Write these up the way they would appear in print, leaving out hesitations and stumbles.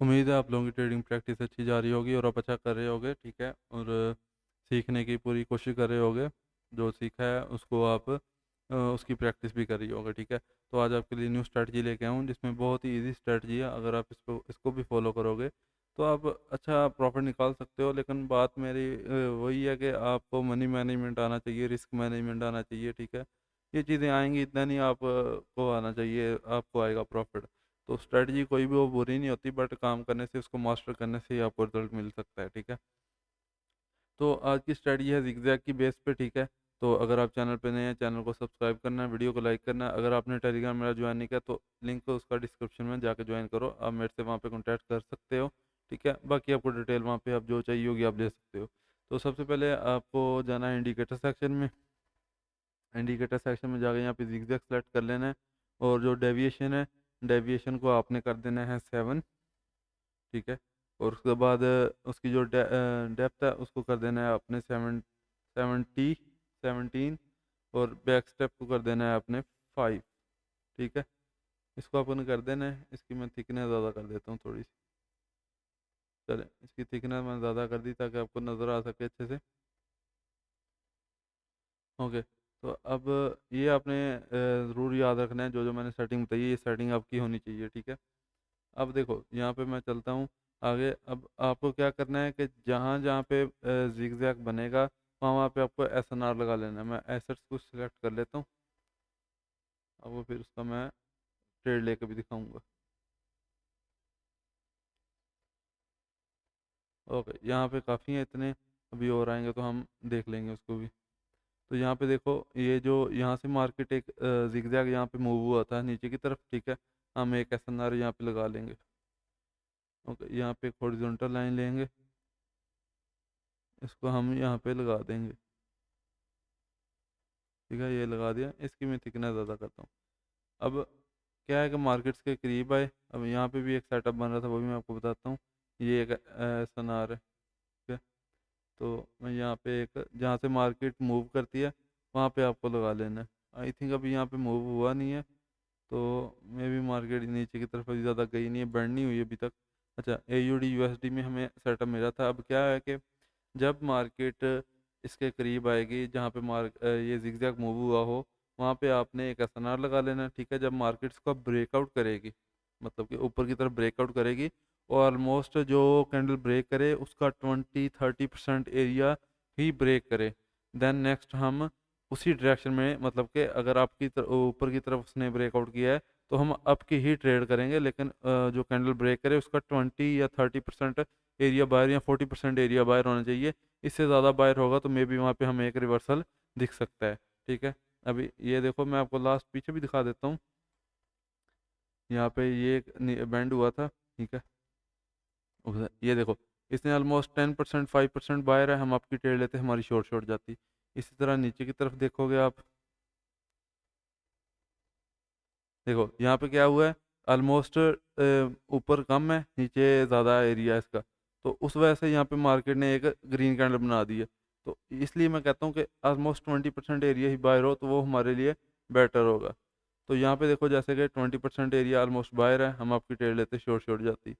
उम्मीद है आप लोगों की ट्रेडिंग प्रैक्टिस अच्छी जा रही होगी और आप अच्छा कर रहे होगे, ठीक है। और सीखने की पूरी कोशिश कर रहे होगे। जो सीखा है उसको आप उसकी प्रैक्टिस भी कर रही होगे, ठीक है। तो आज आपके लिए न्यू स्ट्रैटेजी लेके आया हूँ जिसमें बहुत ही इजी स्ट्रैटेजी है। अगर आप इसको भी फॉलो करोगे तो आप अच्छा प्रॉफिट निकाल सकते हो। लेकिन बात मेरी वही है कि आपको मनी मैनेजमेंट आना चाहिए, रिस्क मैनेजमेंट आना चाहिए, ठीक है। ये चीज़ें आएंगी, इतना नहीं आप को आना चाहिए, आपको आएगा प्रॉफिट। तो स्ट्रेटजी कोई भी वो बुरी नहीं होती, बट काम करने से, उसको मास्टर करने से ही आपको रिजल्ट मिल सकता है, ठीक है। तो आज की स्ट्रेटजी है जिगजैग की बेस पे, ठीक है। तो अगर आप चैनल पे नए हैं, चैनल को सब्सक्राइब करना है, वीडियो को लाइक करना है। अगर आपने टेलीग्राम मेरा ज्वाइन नहीं किया तो लिंक उसका डिस्क्रिप्शन में जाकर ज्वाइन करो, आप मेरे से वहाँ पे कॉन्टैक्ट कर सकते हो, ठीक है। बाकी आपको डिटेल वहाँ पे आप जो चाहिए होगी आप ले सकते हो। तो सबसे पहले आपको जाना है इंडिकेटर सेक्शन में। इंडिकेटर सेक्शन में जाकर यहाँ पे जिगजैग सेलेक्ट कर लेना है। और जो डेविएशन है, डेविएशन को आपने कर देना है 7, ठीक है। और उसके बाद उसकी जो डेप्थ है उसको कर देना है आपने 17। और बैक स्टेप को कर देना है आपने 5, ठीक है। इसको अपन कर देना है। इसकी मैं थिकनेस ज़्यादा कर देता हूँ थोड़ी सी। चले, इसकी थिकनेस मैं ज़्यादा कर दी ताकि आपको नज़र आ सके अच्छे से। ओके। तो अब ये आपने ज़रूर याद रखना है, जो जो मैंने सेटिंग बताई है, ये सेटिंग आपकी होनी चाहिए, ठीक है। अब देखो यहाँ पे मैं चलता हूँ आगे। अब आपको क्या करना है कि जहाँ जहाँ पे जिगजैग बनेगा वहाँ वहाँ पे आपको एसएनआर लगा लेना है। मैं एसेट्स को सिलेक्ट कर लेता हूँ। अब वो फिर उसका मैं ट्रेड लेके भी दिखाऊंगा। ओके, यहाँ पे काफ़ी हैं इतने, अभी और आएंगे तो हम देख लेंगे उसको भी। तो यहाँ पे देखो, ये जो यहाँ से मार्केट एक जिगजैग यहाँ पे मूव हुआ था नीचे की तरफ, ठीक है। हम एक एसएनआर यहाँ पे लगा लेंगे। ओके, यहाँ पे एक हॉरिजॉन्टल लाइन लेंगे, इसको हम यहाँ पे लगा देंगे, ठीक है। ये लगा दिया। इसकी मैं थिकनेस ज़्यादा करता हूँ। अब क्या है कि मार्केट्स के करीब आए। अब यहाँ पे भी एक सेटअप बन रहा था, वो भी मैं आपको बताता हूँ। ये एक एसएनआर है, ठीक है। तो मैं यहाँ पे एक, जहाँ से मार्केट मूव करती है वहाँ पे आपको लगा लेना है। आई थिंक अभी यहाँ पे मूव हुआ नहीं है, तो मे भी मार्केट नीचे की तरफ अभी ज़्यादा गई नहीं है, बैंड नहीं हुई अभी तक। अच्छा, AUD USD में हमें सेटअप मिला था। अब क्या है कि जब मार्केट इसके करीब आएगी जहाँ पे ये जिगजैग मूव हुआ हो, वहाँ पे आपने एक एसएनआर लगा लेना है, ठीक है। जब मार्केट इसका ब्रेकआउट करेगी, मतलब कि ऊपर की तरफ ब्रेकआउट करेगी, और ऑलमोस्ट जो कैंडल ब्रेक करे उसका 20-30% एरिया ही ब्रेक करे, देन नेक्स्ट हम उसी डायरेक्शन में, मतलब कि अगर ऊपर की तरफ उसने ब्रेकआउट किया है तो हम अप की ही ट्रेड करेंगे। लेकिन जो कैंडल ब्रेक करे उसका 20 या 30% एरिया बायर या 40% एरिया बायर होना चाहिए। इससे ज़्यादा बायर होगा तो मे बी वहाँ पे हमें एक रिवर्सल दिख सकता है, ठीक है। अभी ये देखो, मैं आपको लास्ट पीछे भी दिखा देता हूँ। यहाँ पे ये एक बैंड हुआ था, ठीक है। ये देखो, इसने ऑलमोस्ट 10% 5% बायर है, हम आपकी ट्रेड लेते हमारी शॉर्ट शॉर्ट जाती। इसी तरह नीचे की तरफ देखोगे आप, देखो यहाँ पे क्या हुआ है, ऑलमोस्ट ऊपर कम है, नीचे ज़्यादा एरिया है इसका। तो उस वजह से यहाँ पे मार्केट ने एक ग्रीन कैंडल बना दी है। तो इसलिए मैं कहता हूँ कि ऑलमोस्ट 20% एरिया ही बायर हो तो वो हमारे लिए बेटर होगा। तो यहाँ पे देखो, जैसे कि 20% एरिया ऑलमोस्ट बायर है, हम आपकी ट्रेड लेते शॉर्ट शॉर्ट जाती।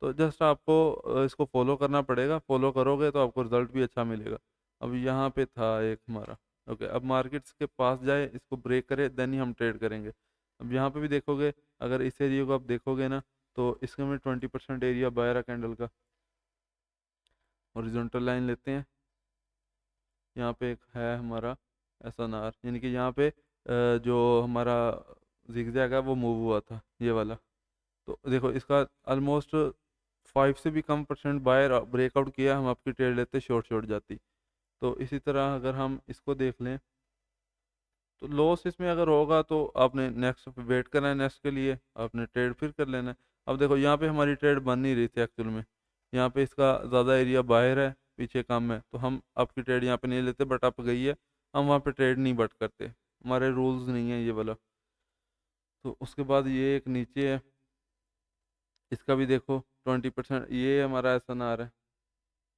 तो जस्ट आपको इसको फॉलो करना पड़ेगा, फॉलो करोगे तो आपको रिजल्ट भी अच्छा मिलेगा। अब यहाँ पे था एक हमारा। ओके, अब मार्केट्स के पास जाए, इसको ब्रेक करे, देन ही हम ट्रेड करेंगे। अब यहाँ पे भी देखोगे, अगर इस एरिया को आप देखोगे ना, तो इसके में 20% एरिया बायर है कैंडल का। हॉरिजॉन्टल लाइन लेते हैं। यहाँ पे एक है हमारा एसएनआर, यानी कि यहाँ पे जो हमारा जिगजैग है वो मूव हुआ था, ये वाला। तो देखो, इसका ऑलमोस्ट 5 से भी कम % बायर ब्रेकआउट किया, हम आपकी ट्रेड लेते शॉर्ट शॉर्ट जाती। तो इसी तरह अगर हम इसको देख लें, तो लॉस इसमें अगर होगा तो आपने नेक्स्ट पे वेट करना है, नेक्स्ट के लिए आपने ट्रेड फिर कर लेना है। अब देखो, यहाँ पे हमारी ट्रेड बन नहीं रही थी एक्चुअल में। यहाँ पे इसका ज़्यादा एरिया बाहर है, पीछे कम है, तो हम आपकी ट्रेड यहाँ पे नहीं लेते, बट आप गई है, हम वहाँ पे ट्रेड नहीं बट करते, हमारे रूल्स नहीं है ये वाला। तो उसके बाद ये एक नीचे है, इसका भी देखो 20%, ये हमारा एसएनआर है,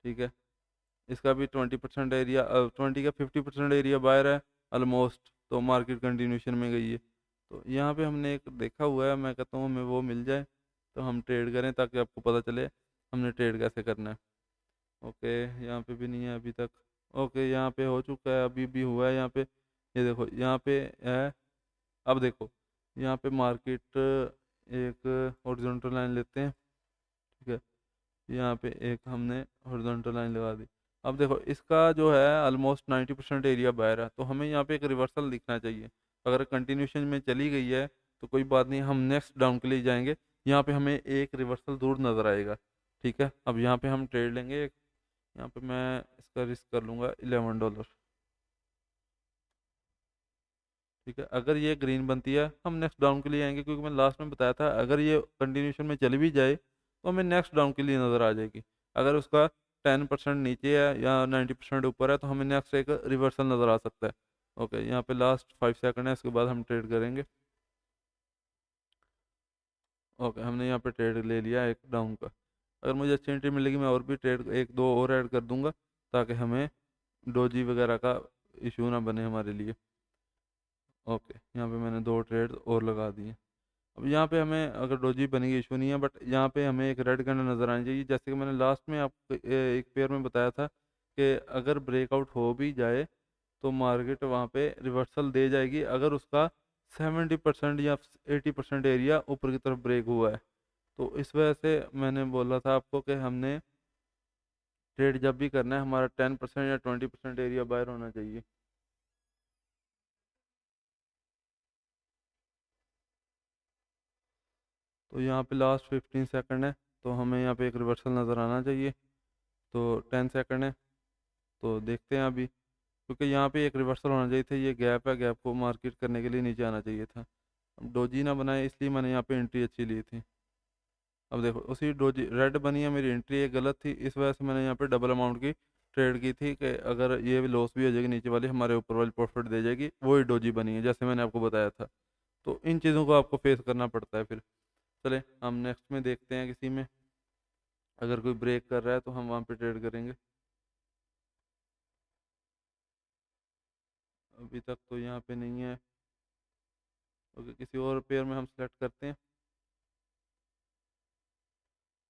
ठीक है। इसका भी 20% एरिया, 20 का 50% एरिया बाहर है ऑलमोस्ट। तो मार्केट कंटिन्यूशन में गई है। तो यहाँ पे हमने एक देखा हुआ है, मैं कहता हूँ हमें वो मिल जाए। तो हम ट्रेड करें ताकि आपको पता चले हमने ट्रेड कैसे करना है। ओके, यहाँ पे भी नहीं है अभी तक। ओके, यहाँ पे हो चुका है, अभी भी हुआ है यहाँ पे। ये देखो यहाँ पे है। अब देखो यहाँ पे मार्केट एक हॉरिजॉन्टल लाइन लेते हैं, ठीक है। यहाँ पे एक हमने हॉरिजॉन्टल लाइन लगा दी। अब देखो इसका जो है ऑलमोस्ट 90% एरिया बाहर है, तो हमें यहाँ पे एक रिवर्सल दिखना चाहिए। अगर कंटिन्यूशन में चली गई है तो कोई बात नहीं, हम नेक्स्ट डाउन के लिए जाएंगे। यहाँ पे हमें एक रिवर्सल दूर नज़र आएगा, ठीक है। अब यहाँ पे हम ट्रेड लेंगे। यहाँ पे मैं इसका रिस्क कर लूँगा $11, ठीक है। अगर ये ग्रीन बनती है हम नेक्स्ट डाउन के लिए आएंगे, क्योंकि मैंने लास्ट में बताया था अगर ये कंटिन्यूशन में चली भी जाए तो हमें नेक्स्ट डाउन के लिए नज़र आ जाएगी। अगर उसका 10% नीचे है या 90% ऊपर है तो हमें नेक्स्ट एक रिवर्सल नज़र आ सकता है। ओके, यहाँ पे लास्ट 5 सेकंड है, इसके बाद हम ट्रेड करेंगे। ओके, हमने यहाँ पे ट्रेड ले लिया एक डाउन का। अगर मुझे अच्छी एंट्री मिलेगी मैं और भी ट्रेड एक दो और ऐड कर दूंगा, ताकि हमें डोजी वगैरह का इशू ना बने हमारे लिए। ओके, यहाँ पे मैंने दो ट्रेड और लगा दिए। अब यहाँ पे हमें अगर डोजी बनेगी इशू नहीं है, बट यहाँ पे हमें एक रेड कैंडल नज़र आनी चाहिए, जैसे कि मैंने लास्ट में आपको एक पेयर में बताया था कि अगर ब्रेकआउट हो भी जाए तो मार्केट वहाँ पे रिवर्सल दे जाएगी अगर उसका 70% या 80% एरिया ऊपर की तरफ ब्रेक हुआ है। तो इस वजह से मैंने बोला था आपको कि हमने ट्रेड जब भी करना है हमारा 10% या 20% एरिया बाहर होना चाहिए। तो यहाँ पे लास्ट 15 सेकंड है, तो हमें यहाँ पे एक रिवर्सल नज़र आना चाहिए। तो 10 सेकंड है, तो देखते हैं अभी, क्योंकि यहाँ पे एक रिवर्सल होना चाहिए था। ये गैप है, गैप को मार्केट करने के लिए नीचे आना चाहिए था। अब डोजी ना बनाए इसलिए मैंने यहाँ पे एंट्री अच्छी ली थी। अब देखो उसी डोजी रेड बनी है, मेरी एंट्री एक गलत थी, इस वजह से मैंने यहाँ पे डबल अमाउंट की ट्रेड की थी कि अगर ये भी लॉस भी हो जाएगी नीचे वाली हमारे ऊपर वाली प्रॉफिट दे जाएगी, वही डोजी बनी है जैसे मैंने आपको बताया था। तो इन चीज़ों को आपको फेस करना पड़ता है फिर। चले हम नेक्स्ट में देखते हैं किसी में, अगर कोई ब्रेक कर रहा है तो हम वहाँ पे ट्रेड करेंगे। अभी तक तो यहाँ पे नहीं है। ओके, किसी और पेयर में हम सेलेक्ट करते हैं।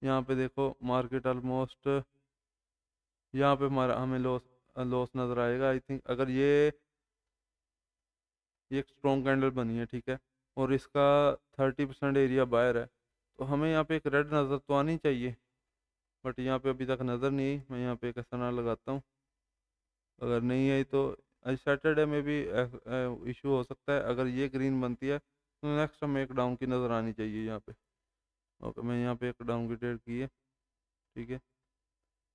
यहाँ पे देखो मार्केट ऑलमोस्ट यहाँ पे हमारा हमें लॉस लॉस नज़र आएगा आई थिंक। अगर ये एक स्ट्रॉन्ग कैंडल बनी है, ठीक है, और इसका 30% एरिया बाहर है, तो हमें यहाँ पे एक रेड नज़र तो आनी चाहिए, बट यहाँ पे अभी तक नज़र नहीं आई। मैं यहाँ पे एक SNR लगाता हूँ। अगर नहीं आई तो आज सैटरडे में भी इशू हो सकता है। अगर ये ग्रीन बनती है तो नेक्स्ट हमें एक डाउन की नज़र आनी चाहिए यहाँ पे। ओके, मैं यहाँ पे एक डाउन की ट्रेड की है, ठीक है।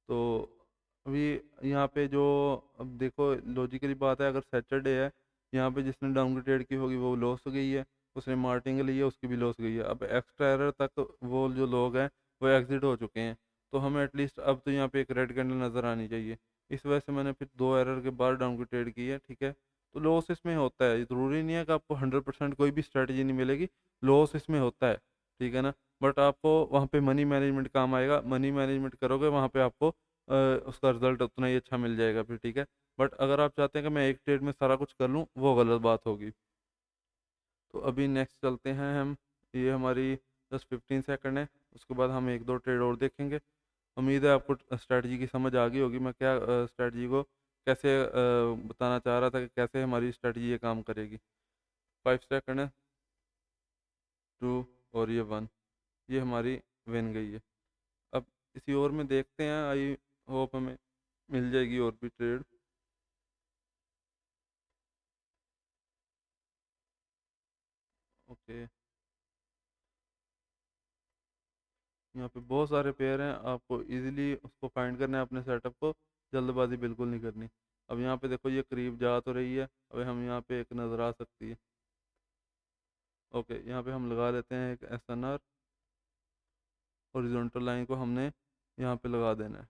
तो अभी यहाँ पे जो, अब देखो लॉजिकली बात है, अगर सैटरडे है यहाँ पे जिसने डाउन की ट्रेड की होगी वो लॉस हो गई है, उसने मार्टिंग ली है उसकी भी लॉस गई है। अब एक्स्ट्रा एरर तक वो जो लोग हैं वो एग्जिट हो चुके हैं, तो हमें एटलीस्ट अब तो यहाँ पे एक रेड कैंडल नज़र आनी चाहिए। इस वजह से मैंने फिर दो एरर के बाद डाउन की ट्रेड की है, ठीक है। तो लॉस इसमें होता है, ज़रूरी नहीं है कि आपको 100% कोई भी स्ट्रेटजी नहीं मिलेगी, लॉस इसमें होता है, ठीक है ना। बट आपको वहाँ पे मनी मैनेजमेंट काम आएगा, मनी मैनेजमेंट करोगे वहाँ पे आपको उसका रिजल्ट उतना ही अच्छा मिल जाएगा फिर, ठीक है। बट अगर आप चाहते हैं कि मैं एक ट्रेड में सारा कुछ कर लूँ वो गलत बात होगी। तो अभी नेक्स्ट चलते हैं हम। ये हमारी 10-15 सेकंड है, उसके बाद हम एक दो ट्रेड और देखेंगे। उम्मीद है आपको स्ट्रैटेजी की समझ आ गई होगी, मैं क्या स्ट्रैटेजी को कैसे बताना चाह रहा था कि कैसे हमारी स्ट्रैटेजी ये काम करेगी। 5 सेकंड है, 2 और ये 1, ये हमारी विन गई है। अब किसी और में देखते हैं, आई होप हमें मिल जाएगी और भी ट्रेड। ओके, यहाँ पे बहुत सारे पेयर हैं, आपको इजीली उसको फाइंड करना है अपने सेटअप को, जल्दबाजी बिल्कुल नहीं करनी। अब यहाँ पे देखो ये करीब जा तो रही है, अब हम यहाँ पे एक नज़र आ सकती है। ओके, यहाँ पे हम लगा लेते हैं एक SNR, हॉरिजॉन्टल लाइन को हमने यहाँ पे लगा देना है।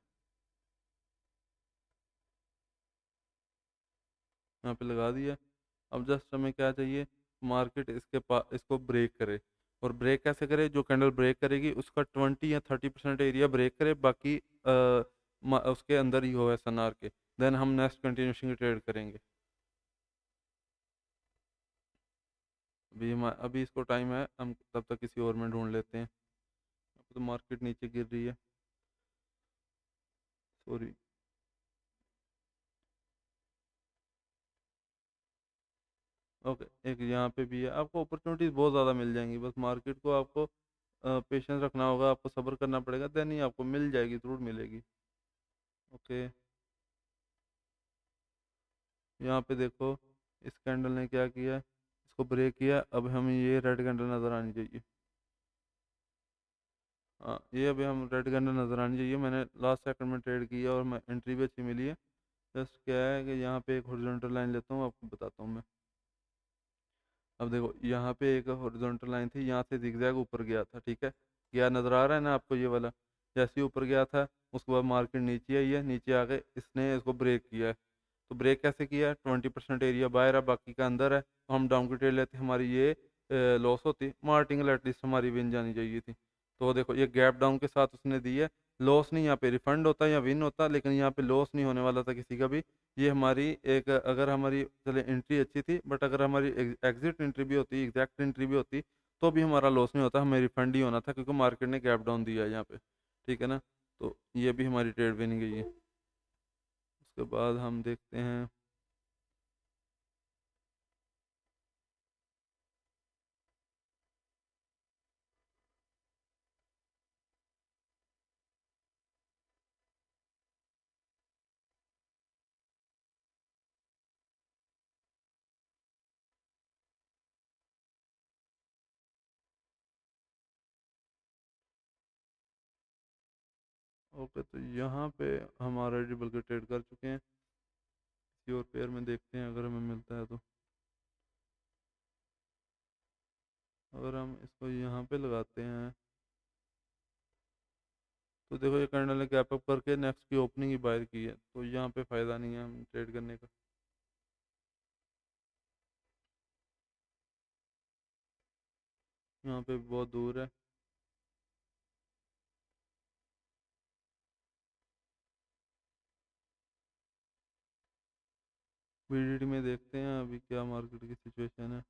यहाँ पे लगा दिया। अब जस्ट हमें क्या चाहिए, मार्केट इसके पास इसको ब्रेक करे। और ब्रेक कैसे करे, जो कैंडल ब्रेक करेगी उसका 20 या 30% एरिया ब्रेक करे, बाकी उसके अंदर ही हो SNR के, देन हम नेक्स्ट कंटिन्यूशन की ट्रेड करेंगे। अभी इसको टाइम है, हम तब तक किसी और में ढूंढ लेते हैं। तो मार्केट नीचे गिर रही है, सॉरी। ओके, एक यहाँ पे भी है, आपको अपॉर्चुनिटीज़ बहुत ज़्यादा मिल जाएंगी, बस मार्केट को आपको पेशेंस रखना होगा, आपको सब्र करना पड़ेगा, देन ही आपको मिल जाएगी, ज़रूर मिलेगी। ओके, यहाँ पे देखो, इस कैंडल ने क्या किया, इसको ब्रेक किया, अब हमें ये रेड कैंडल नज़र आनी चाहिए। हाँ, ये अभी हम रेड कैंडल नज़र आनी चाहिए, मैंने लास्ट सेकंड में ट्रेड किया और मैं एंट्री भी अच्छी मिली है। जस्ट क्या है कि यहाँ पे एक हॉरिजॉन्टल लाइन लेता हूँ, आपको बताता हूँ मैं। अब देखो, यहाँ पे एक हॉरिजॉन्टल लाइन थी, यहाँ से जिगजैग ऊपर गया था, ठीक है, गया नज़र आ रहा है ना आपको ये वाला, जैसे ही ऊपर गया था उसके बाद मार्केट नीचे आई है, नीचे आके इसने इसको ब्रेक किया है। तो ब्रेक कैसे किया है, 20% एरिया बाहर है, बाकी का अंदर है, तो हम डाउन की ट्रेड लेते, हमारी ये लॉस होती, मार्टिंगल एटलीस्ट हमारी विन जानी चाहिए थी। तो देखो, ये गैप डाउन के साथ उसने दी है, लॉस नहीं, यहाँ पे रिफंड होता या विन होता, लेकिन यहाँ पे लॉस नहीं होने वाला था किसी का भी। ये हमारी एक, अगर हमारी चले एंट्री अच्छी थी, बट अगर हमारी एग्जिट एंट्री भी होती, एग्जैक्ट एंट्री भी होती, तो भी हमारा लॉस नहीं होता, हमें रिफंड ही होना था, क्योंकि मार्केट ने गैप डाउन दिया है यहाँ पे, ठीक है ना। तो ये भी हमारी ट्रेड विन गई है। उसके बाद हम देखते हैं, ओके, तो यहाँ पे हम ऑलरेडी बल्कि ट्रेड कर चुके हैं, किसी और पेयर में देखते हैं अगर हमें मिलता है तो। अगर हम इसको यहाँ पे लगाते हैं, तो देखो ये कैंडल ने गैप अप करके नेक्स्ट की ओपनिंग ही बायर की है, तो यहाँ पे फ़ायदा नहीं है हम ट्रेड करने का। यहाँ पे बहुत दूर है। बीडीडी में देखते हैं अभी क्या मार्केट की सिचुएशन है।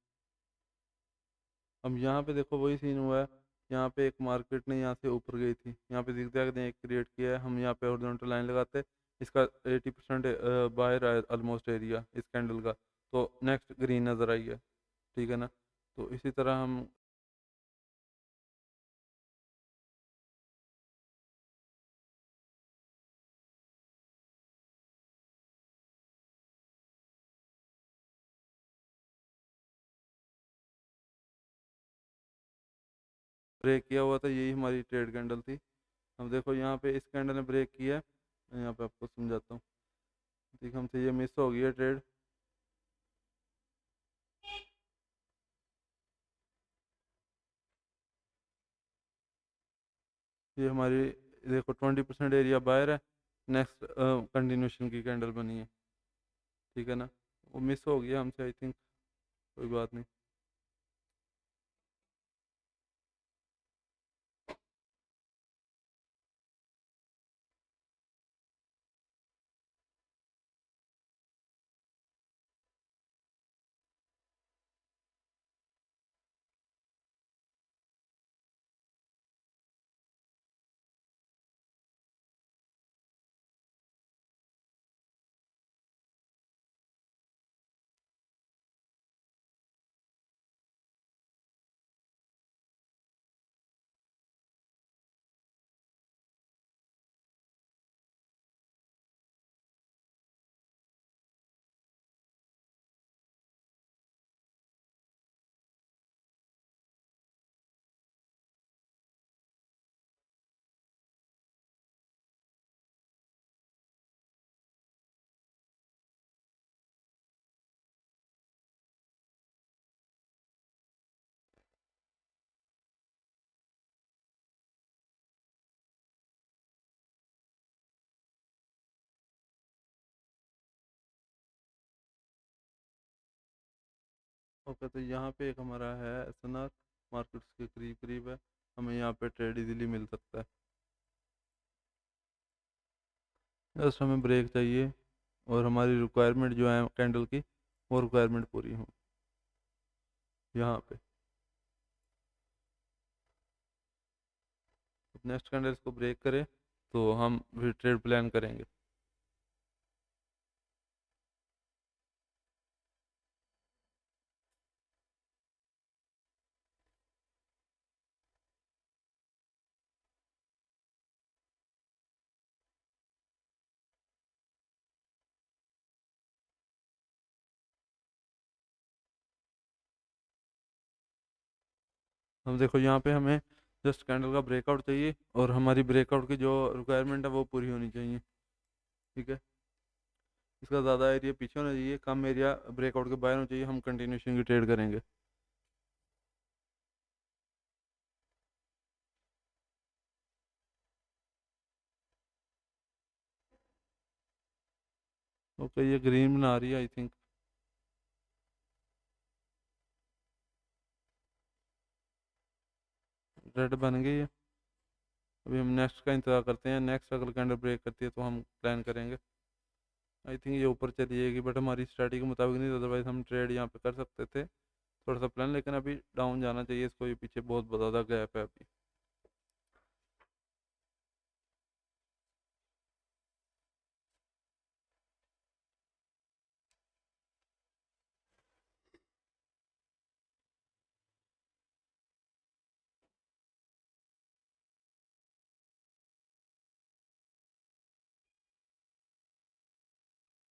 अब यहाँ पे देखो, वही सीन हुआ है, यहाँ पे एक मार्केट ने यहाँ से ऊपर गई थी, यहाँ पे zigzag ने एक क्रिएट किया है, हम यहाँ पे हॉरिजॉन्टल लाइन लगाते, इसका 80% बाहर है ऑलमोस्ट एरिया इस कैंडल का, तो नेक्स्ट ग्रीन नज़र आई है, ठीक है ना। तो इसी तरह हम, ब्रेक किया हुआ था, यही हमारी ट्रेड कैंडल थी। अब देखो, यहाँ पे इस कैंडल ने ब्रेक किया है, मैं यहाँ पे आपको समझाता हूँ। ठीक, हमसे ये मिस हो गई है ट्रेड। ये हमारी, देखो 20% एरिया बाहर है, नेक्स्ट कंटिन्यूशन की कैंडल बनी है, ठीक है ना। वो मिस हो गया हमसे, आई थिंक, कोई बात नहीं। ओके, तो यहाँ पे एक हमारा है एसएनआर, मार्केट्स के करीब करीब है, हमें यहाँ पे ट्रेड इजीली मिल सकता है। जस्ट हमें ब्रेक चाहिए, और हमारी रिक्वायरमेंट जो है कैंडल की, वो रिक्वायरमेंट पूरी हो यहाँ पे। तो नेक्स्ट कैंडल इसको ब्रेक करे तो हम फिर ट्रेड प्लान करेंगे। हम देखो यहाँ पे हमें जस्ट कैंडल का ब्रेकआउट चाहिए और हमारी ब्रेकआउट की जो रिक्वायरमेंट है वो पूरी होनी चाहिए। ठीक है, इसका ज़्यादा एरिया पीछे होना चाहिए, कम एरिया ब्रेकआउट के बाहर होना चाहिए, हम कंटिन्यूशन की ट्रेड करेंगे। ओके, ये ग्रीन बना रही है आई थिंक। रेड बन गई है। अभी हम नेक्स्ट का इंतजार करते हैं, नेक्स्ट अगर कैंडल ब्रेक करती है तो हम प्लान करेंगे। आई थिंक ये ऊपर चली जाएगी बट हमारी स्ट्रैटेजी के मुताबिक नहीं, अदरवाइज हम ट्रेड यहाँ पे कर सकते थे थोड़ा सा प्लान, लेकिन अभी डाउन जाना चाहिए इसको, ये पीछे बहुत ज़्यादा गैप है अभी।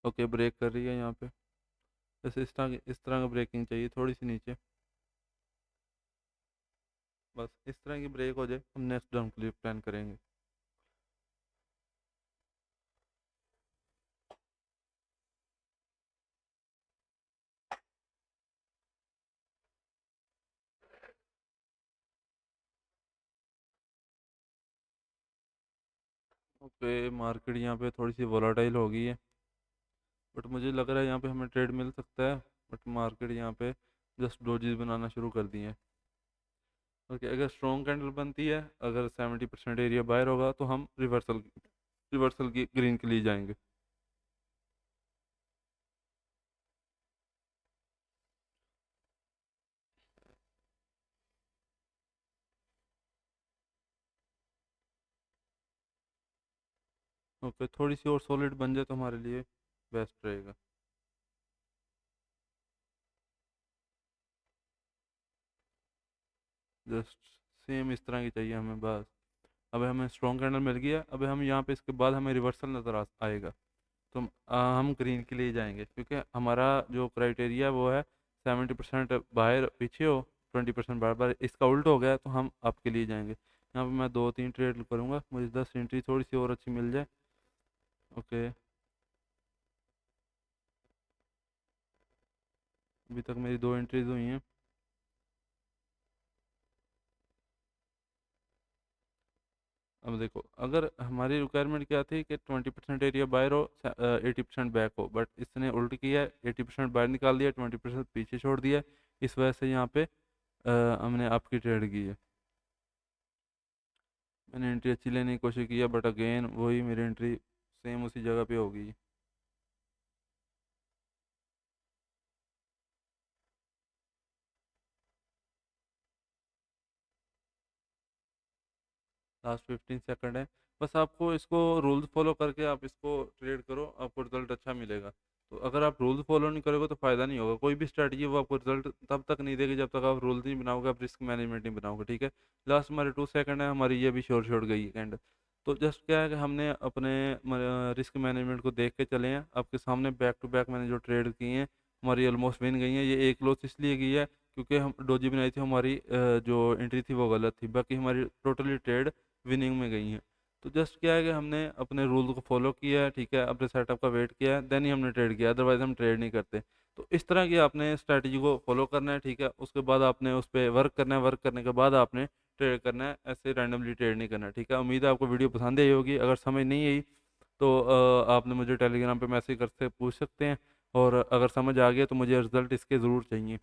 ओके, ब्रेक कर रही है यहाँ पे। बस इस तरह का ब्रेकिंग चाहिए, थोड़ी सी नीचे, बस इस तरह की ब्रेक हो जाए हम नेक्स्ट डाउन के लिए प्लान करेंगे। ओके, मार्केट यहाँ पे थोड़ी सी वोलाटाइल हो गई है बट मुझे लग रहा है यहाँ पे हमें ट्रेड मिल सकता है। बट मार्केट यहाँ पे जस्ट डोजीज बनाना शुरू कर दिए हैं। ओके, अगर स्ट्रॉन्ग कैंडल बनती है, अगर 70% एरिया बाहर होगा तो हम रिवर्सल रिवर्सल की ग्रीन के लिए जाएंगे। ओके, थोड़ी सी और सॉलिड बन जाए तो हमारे लिए बेस्ट रहेगा। जस्ट सेम इस तरह की चाहिए हमें बस। अब हमें स्ट्रॉन्ग कैंडल मिल गया, अब हम यहाँ पे इसके बाद हमें रिवर्सल नज़र आएगा तो हम ग्रीन के लिए जाएंगे, क्योंकि हमारा जो क्राइटेरिया है वो है 70% बाहर पीछे हो, 20% बार बार, इसका उल्ट हो गया तो हम आपके लिए जाएंगे। यहाँ पे मैं 2-3 ट्रेड करूँगा, मुझे 10 एंट्री थोड़ी सी और अच्छी मिल जाए। ओके, अभी तक मेरी 2 एंट्रीज हुई हैं। अब देखो, अगर हमारी रिक्वायरमेंट क्या थी कि 20% एरिया बाहर हो, 80% बैक हो, बट इसने उल्ट किया है, 80% बाहर निकाल दिया, 20% पीछे छोड़ दिया। इस वजह से यहाँ पे हमने आपकी ट्रेड की है। मैंने एंट्री अच्छी लेने की कोशिश की है बट अगेन वही मेरी एंट्री सेम उसी जगह पे होगी। लास्ट 15 सेकंड है, बस आपको इसको रूल्स फॉलो करके आप इसको ट्रेड करो, आपको रिजल्ट अच्छा मिलेगा। तो अगर आप रूल्स फॉलो नहीं करोगे तो फ़ायदा नहीं होगा, कोई भी स्ट्रैटेजी वो आपको रिजल्ट तब तक नहीं देगी जब तक आप रूल्स नहीं बनाओगे, आप रिस्क मैनेजमेंट नहीं बनाओगे। ठीक है, लास्ट हमारे 2 सेकंड है, हमारी ये भी शोर छोड़ गई है कैंडल। तो जस्ट क्या है कि हमने अपने रिस्क मैनेजमेंट को देख के चले हैं। आपके सामने बैक टू बैक मैंने जो ट्रेड की हैं हमारी ऑलमोस्ट विन गई हैं। ये एक लॉस इसलिए गई है क्योंकि हम डोजी बनाई थी, हमारी जो एंट्री थी वो गलत थी, बाकी हमारी टोटली ट्रेड विनिंग में गई हैं। तो जस्ट क्या है कि हमने अपने रूल को फॉलो किया है, ठीक है, अपने सेटअप का वेट किया है, देन ही हमने ट्रेड किया, अदरवाइज हम ट्रेड नहीं करते। तो इस तरह की आपने स्ट्रैटेजी को फॉलो करना है, ठीक है, उसके बाद आपने उस पर वर्क करना है, वर्क करने के बाद आपने ट्रेड करना है, ऐसे रैंडमली ट्रेड नहीं करना है। ठीक है, उम्मीद है आपको वीडियो पसंद आई होगी। अगर समझ नहीं आई तो आपने मुझे टेलीग्राम पे मैसेज करके पूछ सकते हैं, और अगर समझ आ गया तो मुझे रिज़ल्ट इसके ज़रूर चाहिए।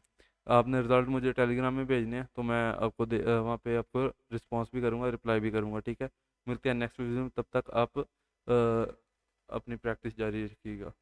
आपने रिज़ल्ट मुझे टेलीग्राम में भेजने हैं तो मैं आपको वहाँ पे आपको रिस्पॉन्स भी करूँगा, रिप्लाई भी करूँगा। ठीक है, मिलते हैं नेक्स्ट वीडियो में, तब तक आप अपनी प्रैक्टिस जारी रखिएगा।